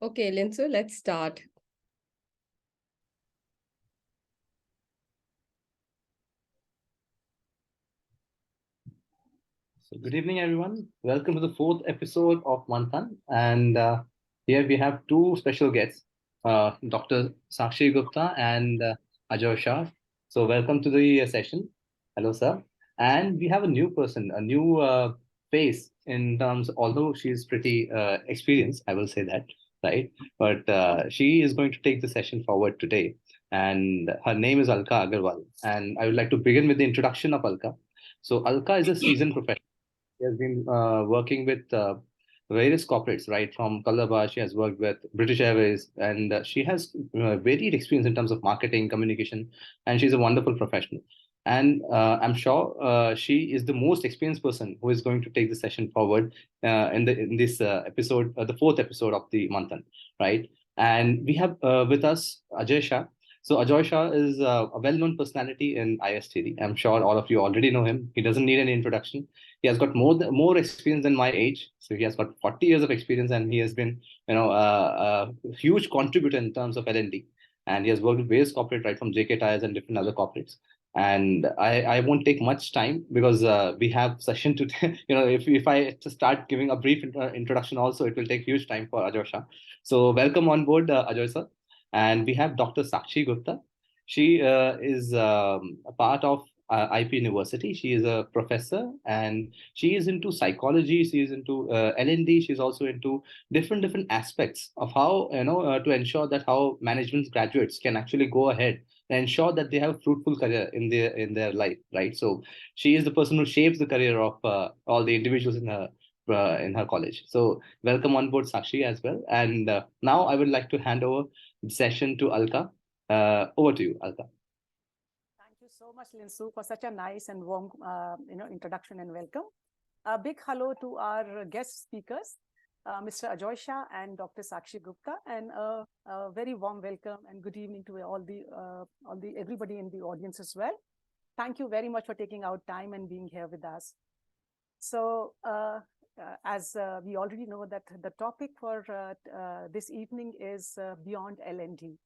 Okay, Linsu, let's start. So, good evening, everyone. Welcome to the fourth episode of MANTHAN. And here we have two special guests, Dr. Sakshi Gupta and Ajoy Shah. So, welcome to the session. Hello, sir. And we have a new person, a new face in terms, although she's pretty experienced, I will say that, right? But she is going to take the session forward today. And her name is Alka Agarwal. And I would like to begin with the introduction of Alka. So, Alka is a seasoned professional. She has been working with various corporates, right? From Kalaba, she has worked with British Airways, and she has varied experience in terms of marketing, communication, and she's a wonderful professional. And I'm sure she is the most experienced person who is going to take the session forward in this episode, the fourth episode of the Manthan, right? And we have with us Ajay Shah. So Ajoy Shah is a well-known personality in ISTD. I'm sure all of you already know him. He doesn't need any introduction. He has got more experience than my age. So he has got 40 years of experience, and he has been, a huge contributor in terms of L&D. And he has worked with various corporate, right, from JK Tires and different other corporates. And I won't take much time because we have session to, if I just start giving a brief introduction also, it will take huge time for Ajoy Shah. So welcome on board, Ajoy sir. And we have Dr. Sakshi Gupta. She is a part of IP University. She is a professor, and she is into psychology. She is into L&D. She's also into different aspects of how to ensure that how management graduates can actually go ahead and ensure that they have a fruitful career in their life. Right. So she is the person who shapes the career of all the individuals in her college. So welcome on board, Sakshi, as well. And now I would like to hand over the session to Alka. Over to you, Alka. Thank you so much, Linsu, for such a nice and warm, introduction and welcome. A big hello to our guest speakers, Mr. Ajoy Shah and Dr. Sakshi Gupta, and a very warm welcome and good evening to all the everybody in the audience as well. Thank you very much for taking out time and being here with us. So, as we already know that the topic for this evening is beyond L&D.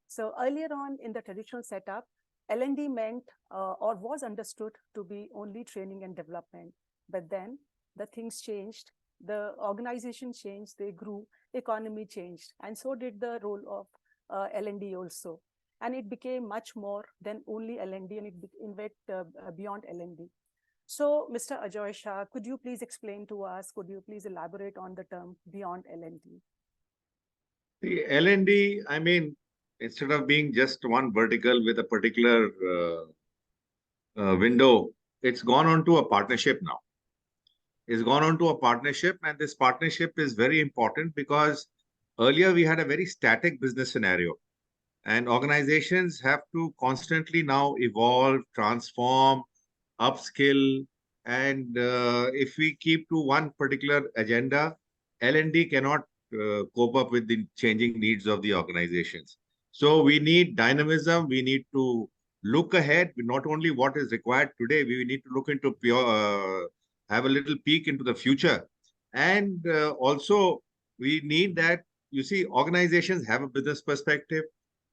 So earlier on in the traditional setup, L&D meant or was understood to be only training and development. But then the things changed, the organization changed, they grew, economy changed, and so did the role of L&D also. And it became much more than only L&D, and it went beyond L&D. So, Mr. Ajoy Shah, could you please explain to us, could you please elaborate on the term beyond L&D? The L&D, I mean, instead of being just one vertical with a particular window, it's gone on to a partnership now. It's gone on to a partnership, and this partnership is very important because earlier we had a very static business scenario, and organizations have to constantly now evolve, transform, upskill, and if we keep to one particular agenda, L&D cannot cope up with the changing needs of the organizations. So we need dynamism. We need to look ahead. Not only what is required today, we need to look into have a little peek into the future. And also we need that, you see, organizations have a business perspective.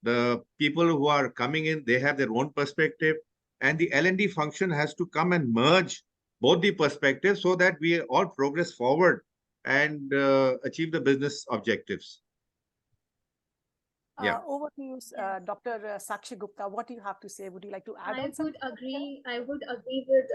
The people who are coming in, they have their own perspective. And the L&D function has to come and merge both the perspectives so that we all progress forward and achieve the business objectives. Yeah. Over to you, Dr. Sakshi Gupta. What do you have to say? Would you like to add on something? I would agree with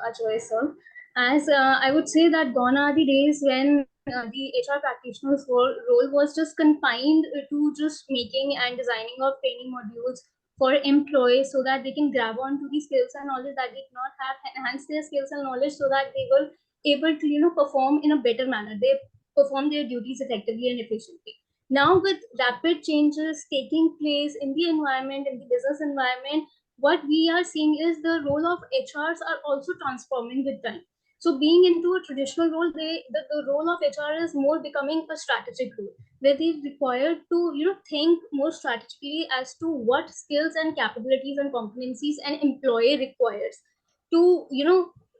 Ajoy sir. As I would say that gone are the days when the HR practitioner's role was just confined to just making and designing of training modules for employees so that they can grab onto the skills and knowledge that they did not have, enhance their skills and knowledge so that they were able to perform in a better manner. They perform their duties effectively and efficiently. Now, with rapid changes taking place in the environment, in the business environment, what we are seeing is the role of HRs are also transforming with time. So being into a traditional role, the role of HR is more becoming a strategic role, where they're required to think more strategically as to what skills and capabilities and competencies an employee requires to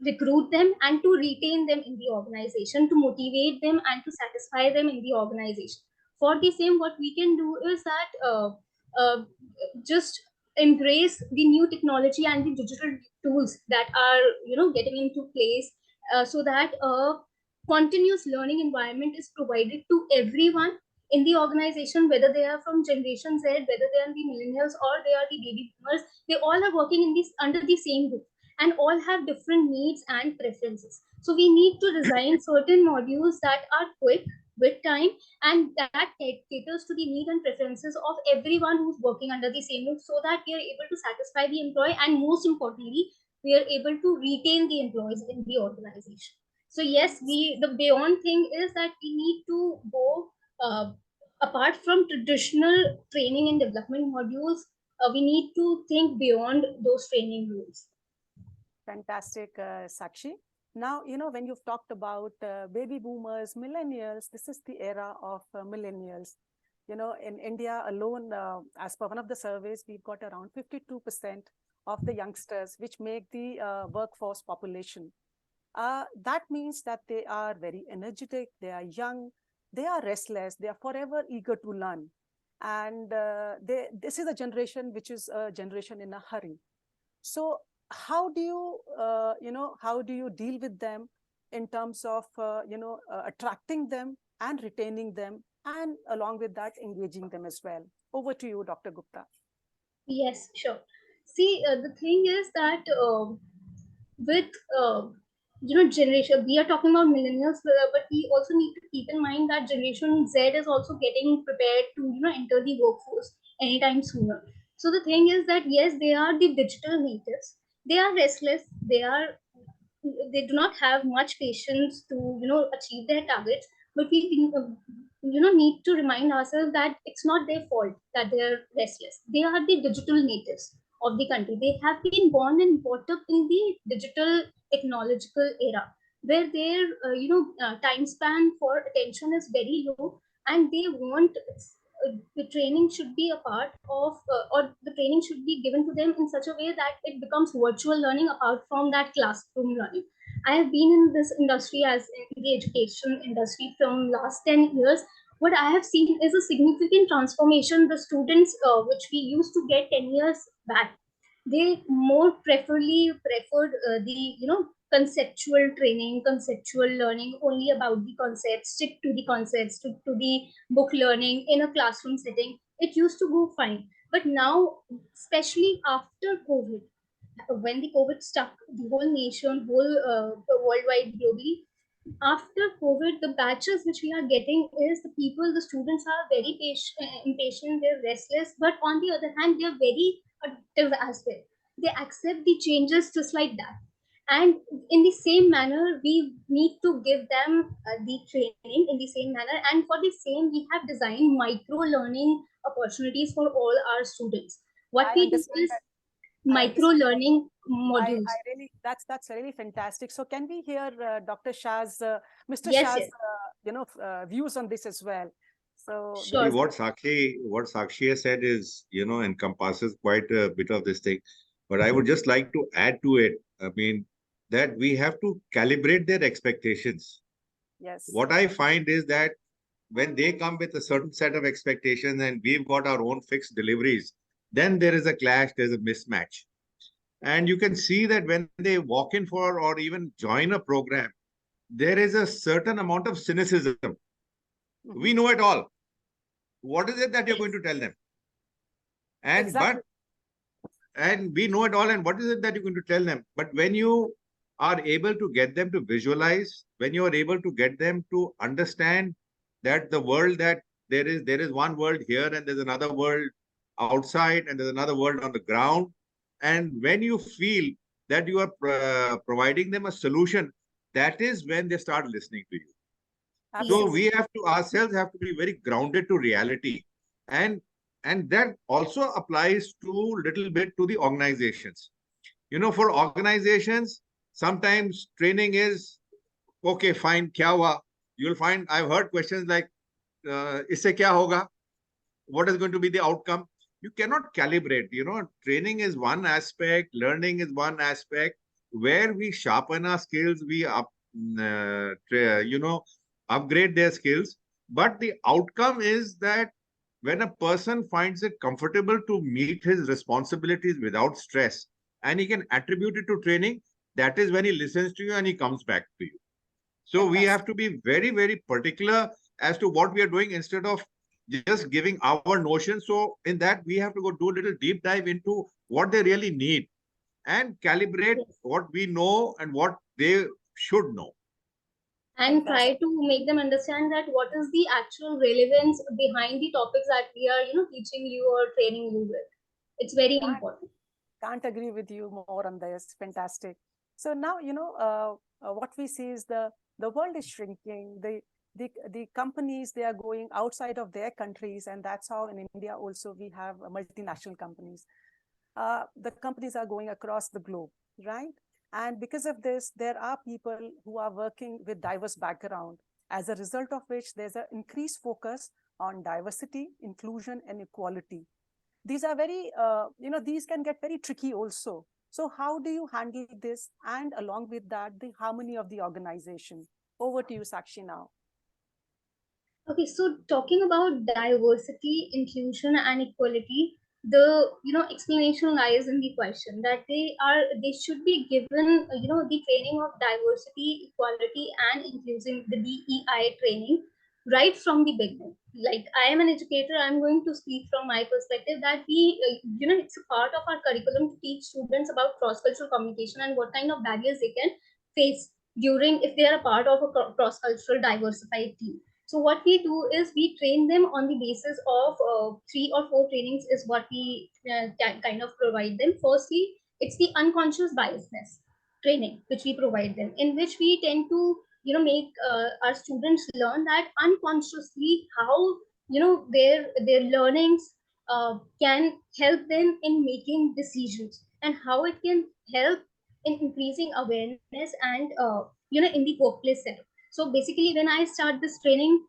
recruit them and to retain them in the organization, to motivate them and to satisfy them in the organization. For the same, what we can do is that uh, just embrace the new technology and the digital tools that are getting into place, so that a continuous learning environment is provided to everyone in the organization, whether they are from generation Z, whether they are the millennials or they are the baby boomers. They all are working in this under the same roof, and all have different needs and preferences. So we need to design certain modules that are quick with time, and that caters to the need and preferences of everyone who's working under the same roof, so that we are able to satisfy the employee, and most importantly, we are able to retain the employees in the organization. So yes, the beyond thing is that we need to go apart from traditional training and development modules. We need to think beyond those training rules. Fantastic, Sakshi. Now, when you've talked about baby boomers, millennials, this is the era of millennials. In India alone, as per one of the surveys, we've got around 52% of the youngsters, which make the workforce population. That means that they are very energetic, they are young, they are restless, they are forever eager to learn. And this is a generation which is a generation in a hurry. So how do you deal with them in terms of attracting them and retaining them, and along with that engaging them as well? Over to you, Dr. Gupta. Yes, sure. See, the thing is that with generation, we are talking about millennials, but we also need to keep in mind that generation Z is also getting prepared to enter the workforce anytime sooner. So the thing is that yes, they are the digital natives. They are restless. They do not have much patience to achieve their targets. But we need to remind ourselves that it's not their fault that they are restless. They are the digital natives of the country. They have been born and brought up in the digital technological era, where their time span for attention is very low, and they want the training should be a part of or the training should be given to them in such a way that it becomes virtual learning apart from that classroom learning. I have been in this industry, as in the education industry, from last 10 years. What I have seen is a significant transformation. The students which we used to get 10 years back, they more preferred the conceptual training, conceptual learning, only about the concepts, stick to the concepts, stick to the book learning in a classroom setting. It used to go fine. But now, especially after COVID, when the COVID stuck the whole nation, worldwide, globally, after COVID, the batches which we are getting is the students are very impatient, they're restless, but on the other hand, they're very adaptive as well. They accept the changes just like that. And in the same manner, we need to give them the training in the same manner. And for the same, we have designed micro learning opportunities for all our students. What we do is micro learning modules. I really, that's really fantastic. So can we hear Dr. Shah's, Mr. Yes, Shah's, yes. views on this as well? So Sure. What Sakshi has said is, encompasses quite a bit of this thing. But I would just like to add to it. I mean, that we have to calibrate their expectations. yes, What I find is that when they come with a certain set of expectations and we've got our own fixed deliveries, then there is a clash, there's a mismatch. And you can see that when they walk in for or even join a program, there is a certain amount of cynicism. We know it all. What is it that you're going to tell them? And exactly. and we know it all. And what is it that you're going to tell them? But when you are able to get them to visualize, when you are able to get them to understand that the world, that there is one world here and there's another world outside and there's another world on the ground. And when you feel that you are providing them a solution, that is when they start listening to you. Absolutely. So we have to ourselves have to be very grounded to reality. And that also applies to little bit to the organizations. For organizations, sometimes training is, okay, fine, kya hua? You'll find, I've heard questions like, isse kya hoga? What is going to be the outcome? You cannot calibrate. Training is one aspect, learning is one aspect, where we sharpen our skills, we upgrade their skills. But the outcome is that when a person finds it comfortable to meet his responsibilities without stress and he can attribute it to training, that is when he listens to you and he comes back to you. So we have to be very, very particular as to what we are doing instead of just giving our notion. So in that, we have to go do a little deep dive into what they really need and calibrate what we know and what they should know. And try to make them understand that what is the actual relevance behind the topics that we are, teaching you or training you with. It's very important. Can't agree with you more on this. Fantastic. So now, what we see is the world is shrinking. The companies, they are going outside of their countries, and that's how in India also we have multinational companies. The companies are going across the globe, right? And because of this, there are people who are working with diverse background, as a result of which there's an increased focus on diversity, inclusion, and equality. These are very, these can get very tricky also. So how do you handle this? And along with that, the harmony of the organization. Over to you, Sakshi, now. Okay, so talking about diversity, inclusion, and equality, the explanation lies in the question that they should be given the training of diversity, equality, and inclusion, the DEI training right from the beginning. Like, I am an educator, I'm going to speak from my perspective that it's a part of our curriculum to teach students about cross-cultural communication and what kind of barriers they can face during if they are a part of a cross-cultural diversified team. So what we do is we train them on the basis of 3 or 4 trainings is what we kind of provide them. Firstly, it's the unconscious biasness training which we provide them, in which we tend to make our students learn that unconsciously how their learnings can help them in making decisions, and how it can help in increasing awareness and in the workplace setup. So basically, when I start this training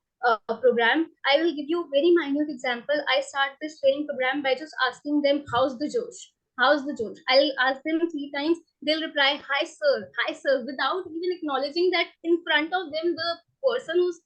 program, I will give you a very minute example. I start this training program by just asking them, how's the Josh? How's the Josh? I'll ask them 3 times. They'll reply, hi sir, without even acknowledging that in front of them, the person who's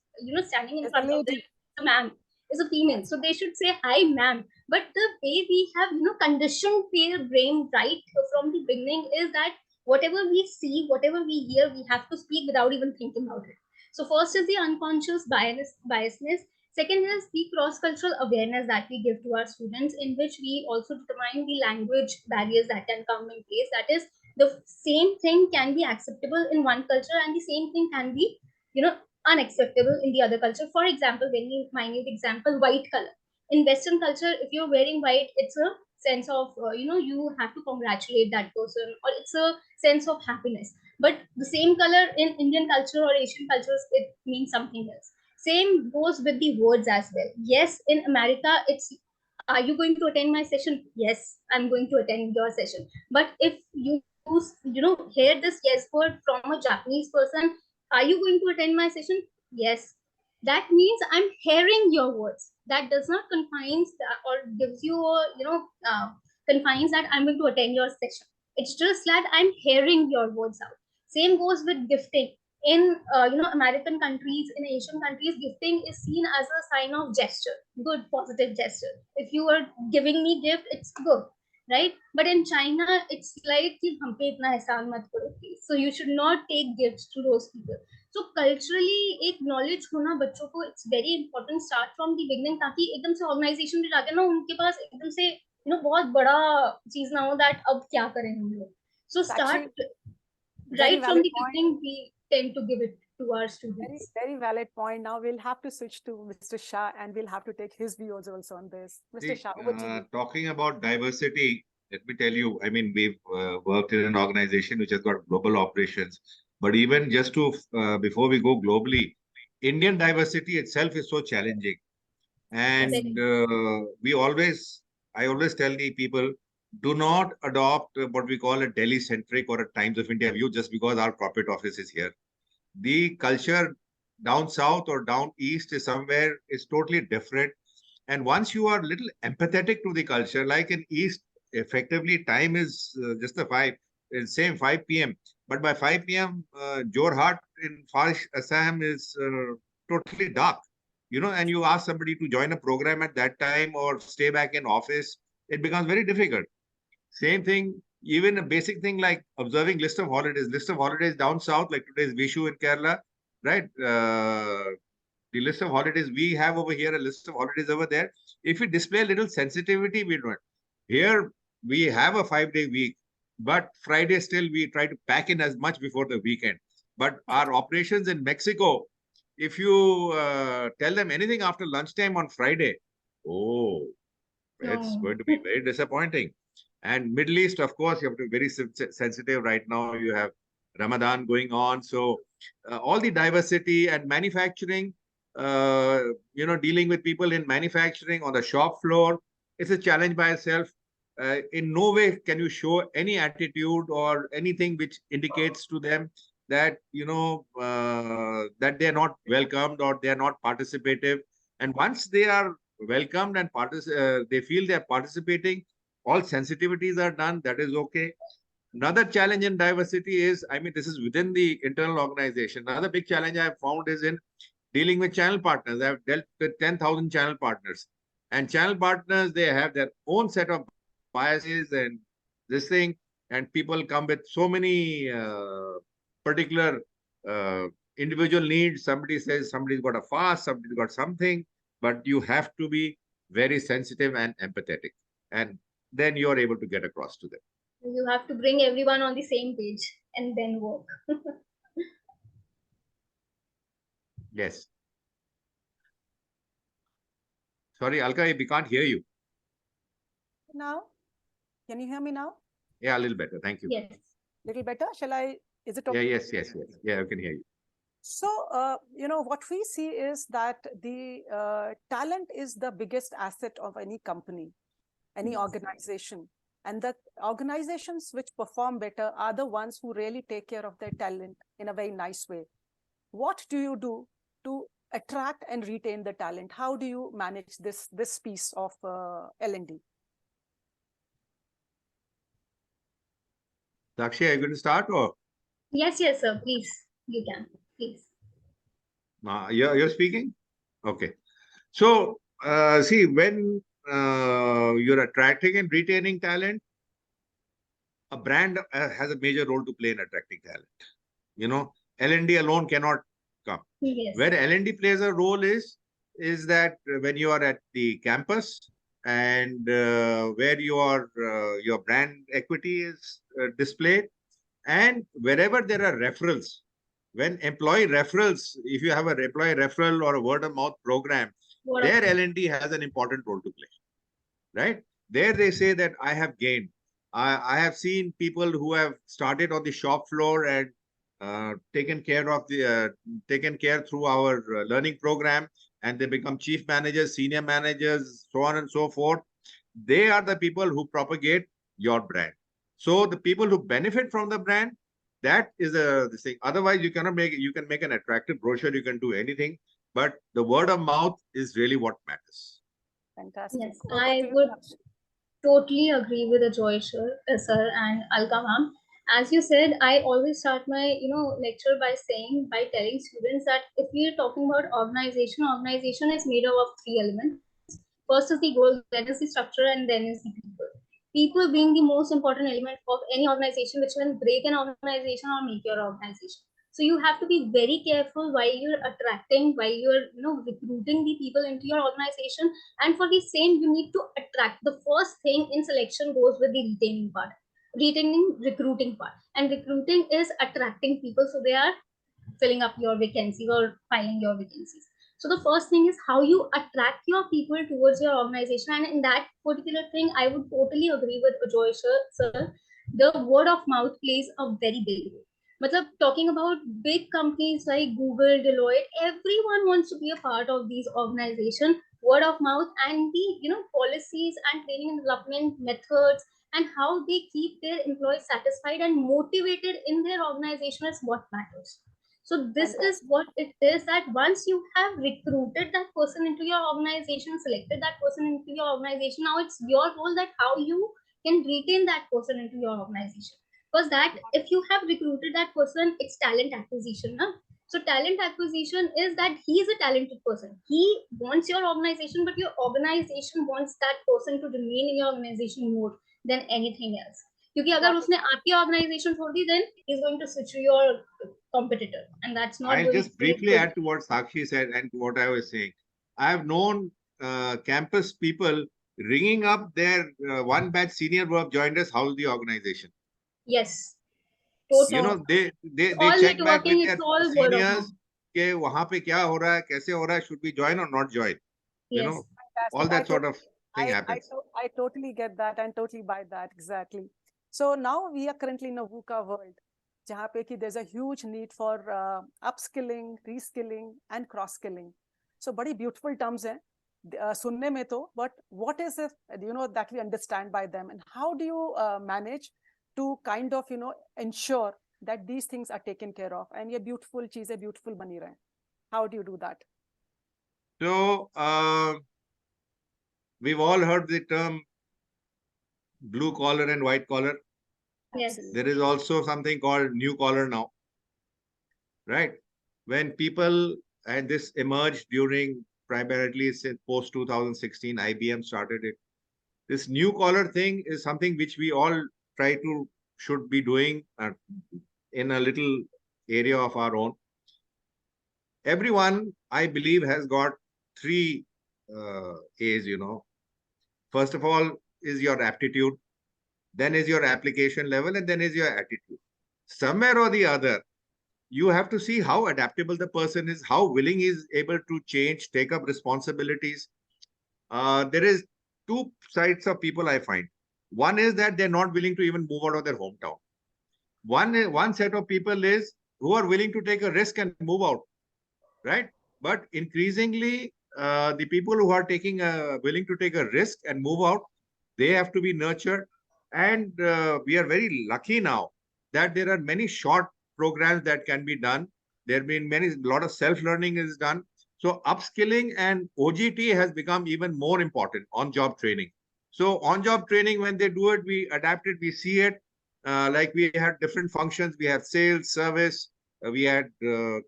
standing in front of them, the ma'am, is a female. So they should say, hi ma'am. But the way we have conditioned their brain right from the beginning is that whatever we see, whatever we hear, we have to speak without even thinking about it. So first is the unconscious biasness. Second is the cross-cultural awareness that we give to our students, in which we also determine the language barriers that can come in place. That is, the same thing can be acceptable in one culture and the same thing can be, unacceptable in the other culture. For example, very minute example, white color. In Western culture, if you're wearing white, it's a sense of, you have to congratulate that person, or it's a sense of happiness. But the same color in Indian culture or Asian cultures, it means something else. Same goes with the words as well. Yes, in America, it's, are you going to attend my session? Yes, I'm going to attend your session. But if you hear this yes word from a Japanese person, are you going to attend my session? Yes. That means I'm hearing your words. That does not confines or gives you a, confines that I'm going to attend your session. It's just that I'm hearing your words out. Same goes with gifting. In American countries, in Asian countries, gifting is seen as a sign of gesture, good positive gesture. If you are giving me gift, it's good, right? But in China, it's like ki hum pe itna ehsan mat karo, please. So you should not take gifts to those people. So culturally, एक knowledge होना बच्चों को, it's very important. Start from the beginning, ताकि एकदम से organization में जाके ना उनके पास एकदम से बहुत बड़ा चीज ना हो that अब क्या करें हम लोग. So start right from the beginning. We tend to give it to our students. Very valid point. Now we'll have to switch to Mr. Shah, and we'll have to take his views also on this. Mr. Shah, over to you. Talking about diversity, let me tell you, I mean, we've worked in an organization which has got global operations. But even just to, before we go globally, Indian diversity itself is so challenging. And I always tell the people, do not adopt what we call a Delhi-centric or a Times of India view just because our corporate office is here. The culture down south or down east is totally different. And once you are a little empathetic to the culture, like in east, effectively time is just the 5 p.m. But by 5 p.m., Jorhat in far Assam is totally dark. and you ask somebody to join a program at that time or stay back in office, it becomes very difficult. Same thing, even a basic thing like observing list of holidays down south, like today's Vishu in Kerala, right? The list of holidays we have over here, a list of holidays over there. If we display a little sensitivity, we don't. Here, we have a 5-day week, but Friday still we try to pack in as much before the weekend. But our operations in Mexico, if you tell them anything after lunchtime on Friday, oh, it's going to be very disappointing. And Middle East, of course, you have to be very sensitive right now. You have Ramadan going on. So all the diversity and manufacturing, dealing with people in manufacturing on the shop floor, it's a challenge by itself. In no way can you show any attitude or anything which indicates to them that, that they are not welcomed or they are not participative. And once they are welcomed and they feel they are participating, all sensitivities are done, that is okay. Another challenge in diversity is, this is within the internal organization. Another big challenge I have found is in dealing with channel partners. I have dealt with 10,000 channel partners. And channel partners, they have their own set of biases and this thing. And people come with so many particular individual needs. Somebody says somebody's got a fast, somebody's got something. But you have to be very sensitive and empathetic. And then you're able to get across to them. You have to bring everyone on the same page and then work. Yes. Sorry, Alka, we can't hear you. Now, can you hear me now? Yeah, a little better. Thank you. Yes. Little better. Is it okay? Yeah, yes. Yeah, I can hear you. So, what we see is that the talent is the biggest asset of any company, any organization. And the organizations which perform better are the ones who really take care of their talent in a very nice way. What do you do to attract and retain the talent? How do you manage this piece of L&D? Dakshi, are you going to start or? Yes, sir. Please, you can. Please. You're speaking? Okay. So, see, when you're attracting and retaining talent, a brand has a major role to play in attracting talent. L&D alone cannot come. Yes. Where L&D plays a role is that when you are at the campus and where your brand equity is displayed, and wherever there are referrals, when employee referrals, if you have an employee referral or a word of mouth program, there L&D has an important role to play, right? There they say that I have gained. I have seen people who have started on the shop floor and taken care through our learning program, and they become chief managers, senior managers, so on and so forth. They are the people who propagate your brand. So the people who benefit from the brand, that is the thing. Otherwise, you can make an attractive brochure, you can do anything, but the word of mouth is really what matters. Fantastic. Yes, I would totally agree with Ajoy sir and Alka ma'am. As you said, I always start my lecture by telling students that if we are talking about organization is made up of 3 elements. First is the goal, then is the structure, and then is the people. People being the most important element of any organization, which can break an organization or make your organization. So you have to be very careful while you're recruiting the people into your organization. And for the same, you need to attract. The first thing in selection goes with the recruiting part. And recruiting is attracting people so they are filling up your vacancies or filing your vacancies. So the first thing is how you attract your people towards your organization. And in that particular thing, I would totally agree with Ajoy sir. The word of mouth plays a very big role. Talking about big companies like Google, Deloitte, everyone wants to be a part of these organizations. Word of mouth and the policies and training and development methods and how they keep their employees satisfied and motivated in their organization is what matters. So this is what it is, that once you have recruited that person into your organization, selected that person into your organization, now it's your role that how you can retain that person into your organization. Because that if you have recruited that person, it's talent acquisition. So talent acquisition is that he is a talented person. He wants your organization, but your organization wants that person to remain in your organization more than anything else. क्योंकि अगर उसने आपकी organization छोड़ दी, then he's going to switch to your competitor, and that's not I'll going just to be briefly good. add to what Sakshi said and to what I was saying. I have known campus people ringing up their one batch senior who have joined us, how's the organization? Yes, You totally. know, they All check back with networking, their it's all word of mouth. seniors कि वहां पे क्या हो रहा है, कैसे हो रहा है, should we join or not join? You Yes. know, all Fantastic. that sort of thing happens. I totally get that and totally buy that. Exactly. So now we are currently in a VUCA world, जहाँ पे कि there's a huge need for upskilling, reskilling and cross-skilling. So बड़ी beautiful terms हैं सुनने में तो, but what is it, that we understand by them, and how do you manage to kind of, ensure that these things are taken care of and ये beautiful चीजें beautiful बनी रहें? How do you do that? So we've all heard the term blue collar and white collar. Yes. There is also something called new collar now, right? When people, and this emerged during primarily since post 2016, IBM started it. This new collar thing is something which we all should be doing in a little area of our own. Everyone, I believe, has got three A's, First of all is your aptitude, then is your application level, and then is your attitude. Somewhere or the other, you have to see how adaptable the person is, how willing he is able to change, take up responsibilities. There is two sides of people I find. One is that they're not willing to even move out of their hometown. One set of people is who are willing to take a risk and move out, right? But increasingly, the people who are willing to take a risk and move out, they have to be nurtured. And we are very lucky now that there are many short programs that can be done. There have been a lot of self-learning is done. So upskilling and OGT has become even more important, on-job training. So on-job training, when they do it, we adapt it, we see it. Like we had different functions. We have sales, service, we had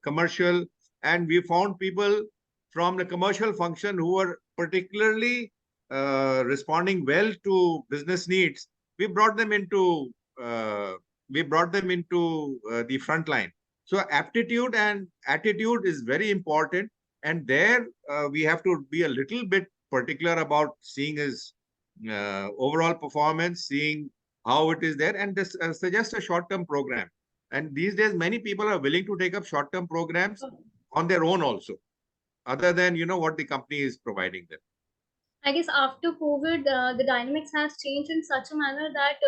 commercial, and we found people from the commercial function who were particularly responding well to business needs. We brought them into the front line. So aptitude and attitude is very important, and there we have to be a little bit particular about seeing his overall performance, seeing how it is there, and this suggest a short-term program. And these days, many people are willing to take up short-term programs on their own also, other than what the company is providing them. I guess after COVID, the dynamics has changed in such a manner that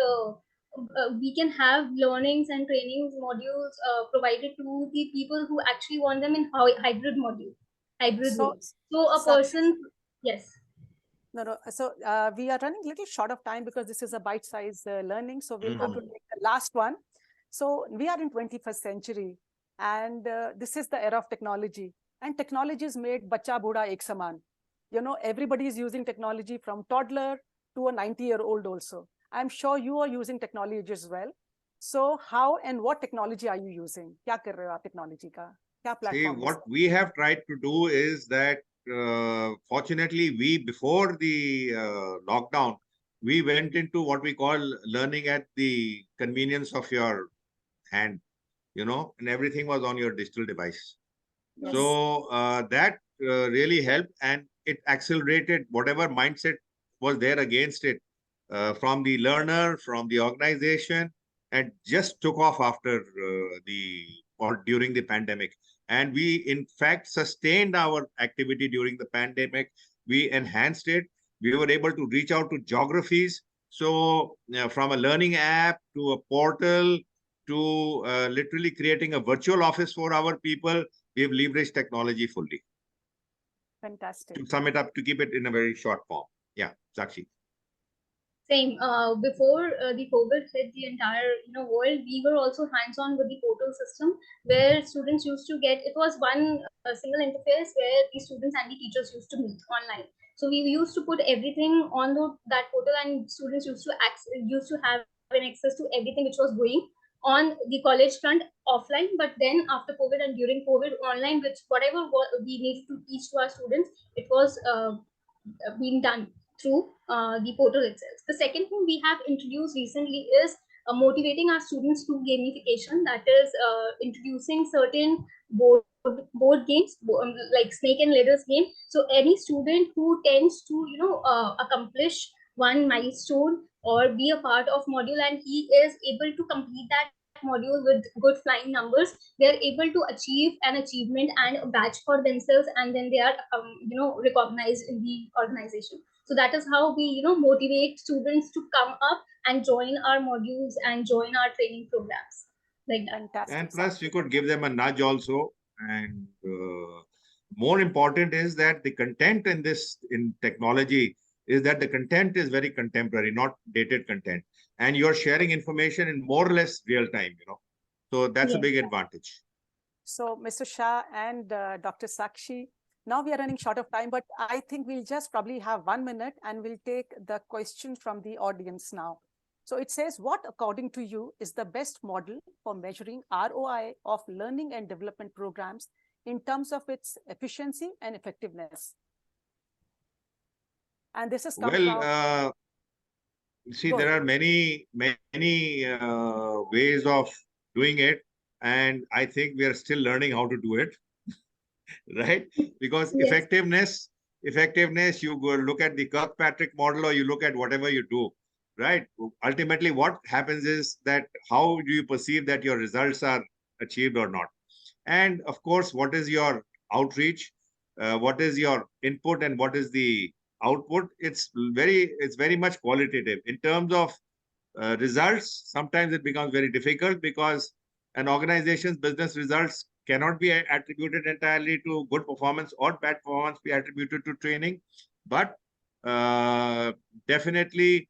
we can have learnings and trainings modules provided to the people who actually want them in hybrid module, hybrid So, mode. So a person, yes. No. So we are running a little short of time because this is a bite-sized learning. So we'll have to take the last one. So we are in 21st century, and this is the era of technology. And technology has made bacha buda ek saman. Everybody is using technology from toddler to a 90-year-old also. I'm sure you are using technology as well. So how and what technology are you using? Kya kar rahe ho aap technology ka? Kya platform? See, what we have tried to do is that fortunately, before the lockdown, we went into what we call learning at the convenience of your hand, and everything was on your digital device. Yes. So that really helped, and it accelerated whatever mindset was there against it from the learner, from the organization, and just took off after during the pandemic. And we, in fact, sustained our activity during the pandemic. We enhanced it. We were able to reach out to geographies. So from a learning app to a portal to literally creating a virtual office for our people, we've leveraged technology fully. Fantastic. To sum it up, to keep it in a very short form. Yeah, Sakshi. Same. Before the COVID hit the entire world, we were also hands-on with the portal system where students used to get. It was one single interface where the students and the teachers used to meet online. So we used to put everything on that portal, and students used to have an access to everything which was going on the college front offline, but then after COVID and during COVID, online, which whatever we need to teach to our students, it was being done through the portal itself. The second thing we have introduced recently is motivating our students to gamification, that is introducing certain board games, like snake and ladders game. So any student who tends to accomplish one milestone or be a part of module, and he is able to complete that module with good flying numbers, they are able to achieve an achievement and a badge for themselves, and then they are recognized in the organization. So that is how we motivate students to come up and join our modules and join our training programs like that. Fantastic. And plus, you could give them a nudge also. And more important is that the content in technology is that the content is very contemporary, not dated content. And you're sharing information in more or less real time, So that's a big advantage. So, Mr. Shah and Dr. Sakshi, now we are running short of time, but I think we'll just probably have 1 minute and we'll take the question from the audience now. So it says, what according to you is the best model for measuring ROI of learning and development programs in terms of its efficiency and effectiveness? And this is see, there are many ways of doing it, and I think we are still learning how to do it, right? Because effectiveness, you go look at the Kirkpatrick model or you look at whatever you do, right? Ultimately, what happens is that how do you perceive that your results are achieved or not? And of course, what is your outreach? What is your input and what is the output? It's very much qualitative. In terms of results, sometimes it becomes very difficult because an organization's business results cannot be attributed entirely to good performance or bad performance be attributed to training. But definitely,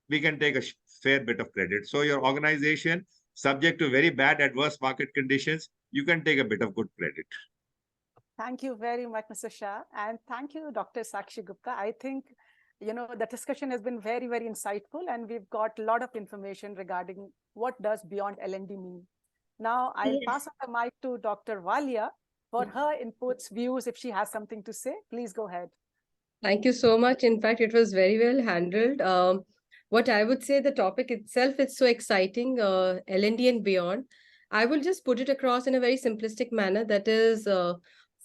we can take a fair bit of credit. So your organization, subject to very bad adverse market conditions, you can take a bit of good credit. Thank you very much, Mr. Shah. And thank you, Dr. Sakshi Gupta. I think, the discussion has been very, very insightful, and we've got a lot of information regarding what does beyond L&D mean. Now, I'll pass on the mic to Dr. Walia for her inputs, views. If she has something to say, please go ahead. Thank you so much. In fact, it was very well handled. What I would say, the topic itself is so exciting, L&D and beyond. I will just put it across in a very simplistic manner. That is,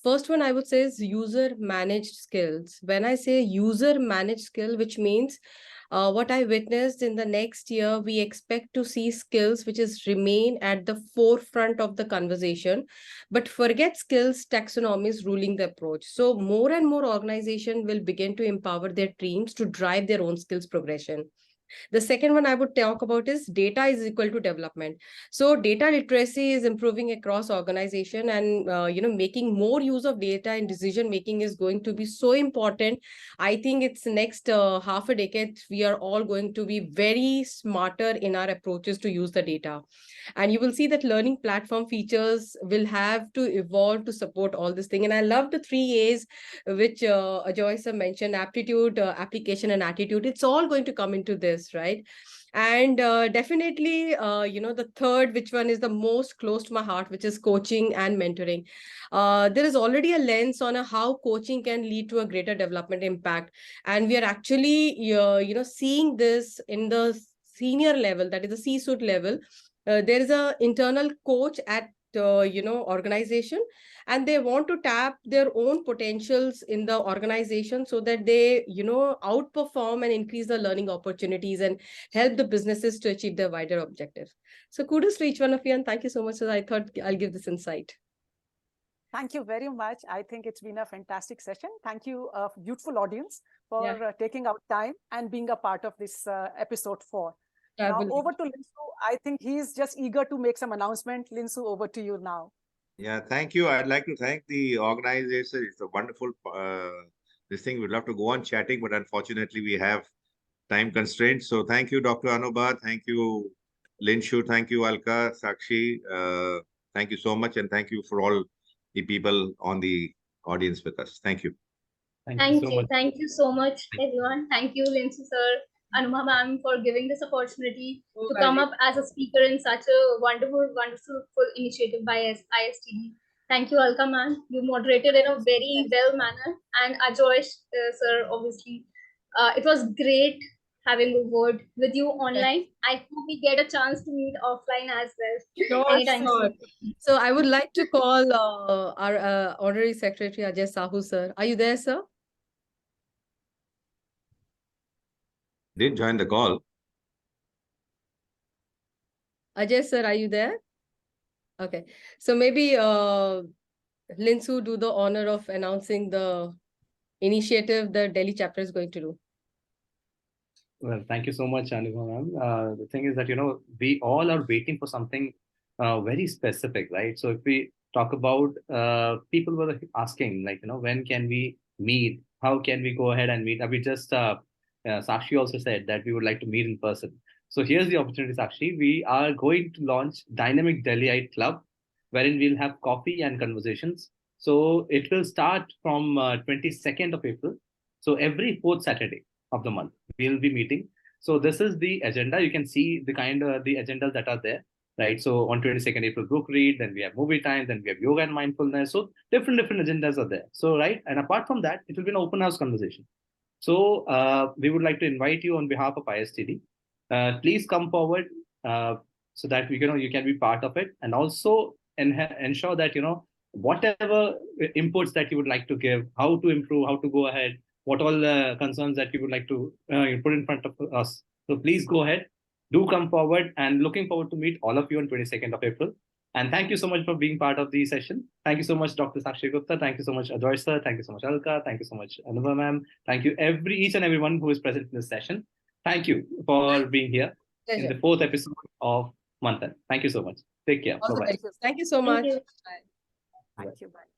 first one I would say is user managed skills. When I say user managed skill, which means what I witnessed in the next year, we expect to see skills which is remain at the forefront of the conversation, but forget skills taxonomy is ruling the approach. So more and more organization will begin to empower their teams to drive their own skills progression. The second one I would talk about is data is equal to development. So data literacy is improving across organization, and making more use of data in decision making is going to be so important. I think it's next half a decade, we are all going to be very smarter in our approaches to use the data. And you will see that learning platform features will have to evolve to support all this thing. And I love the 3 A's, which Ajoy sir mentioned: aptitude, application, and attitude. It's all going to come into this, right? And definitely, the third, which one is the most close to my heart, which is coaching and mentoring. There is already a lens on how coaching can lead to a greater development impact. And we are actually, seeing this in the senior level, that is the C-suite level. There is an internal coach at organization, and they want to tap their own potentials in the organization so that they outperform and increase the learning opportunities and help the businesses to achieve their wider objectives. So kudos to each one of you, and thank you so much. So I thought I'll give this insight. Thank you very much. I think it's been a fantastic session. Thank you, beautiful audience, for taking out time and being a part of this episode 4. Now, over to Linsu. I think he's just eager to make some announcement. Linsu, over to you now. Yeah, thank you. I'd like to thank the organization. It's a wonderful this thing. We'd love to go on chatting, but unfortunately we have time constraints. So thank you, Dr. Anubha. Thank you, Linshu. Thank you, Alka, Sakshi. Thank you so much. And thank you for all the people on the audience with us. Thank you. Thank you so much, everyone. Thank you, Linsu sir. Anubha ma'am for giving this opportunity Oh, to my come dear. up as a speaker in such a wonderful initiative by ISTD. Thank you, Alka ma'am. You moderated in a very well manner, and Ajoy sir, obviously. It was great having a word with you online. I hope we get a chance to meet offline as well Sure, anytime sure. soon. So I would like to call our Honorary Secretary Ajay Sahu, sir. Are you there, sir? Didn't join the call. Ajay, sir, are you there? Okay. So maybe Linsu do the honor of announcing the initiative the Delhi chapter is going to do. Well, thank you so much, Anubha ma'am. The thing is that, we all are waiting for something very specific, right? So if we talk about, people were asking, like, when can we meet? How can we go ahead and meet? We just, Sakshi also said that we would like to meet in person. So here's the opportunity, Sakshi. We are going to launch Dynamic Delhiite Club, wherein we'll have coffee and conversations. So it will start from 22nd of April. So every fourth Saturday of the month we'll be meeting. So this is the agenda. You can see the kind of the agendas that are there, right? So on 22nd April, book read, then we have movie time, then we have yoga and mindfulness. So different agendas are there. So right, and apart from that, it will be an open house conversation. So we would like to invite you on behalf of ISTD. Please come forward so that you can be part of it, and also ensure that whatever inputs that you would like to give, how to improve, how to go ahead, what all the concerns that you would like to put in front of us. So please go ahead, do come forward, and looking forward to meet all of you on 22nd of April. And thank you so much for being part of the session. Thank you so much, Dr. Sakshi Gupta. Thank you so much, Ajoy sir. Thank you so much, Alka. Thank you so much, Anubha ma'am. Thank you each and everyone who is present in this session. Thank you for being here in the 4th episode of Manthan. Thank you so much. Take care. Also, Bye-bye. thank you so much. Thank you. Bye. Thank you. Bye.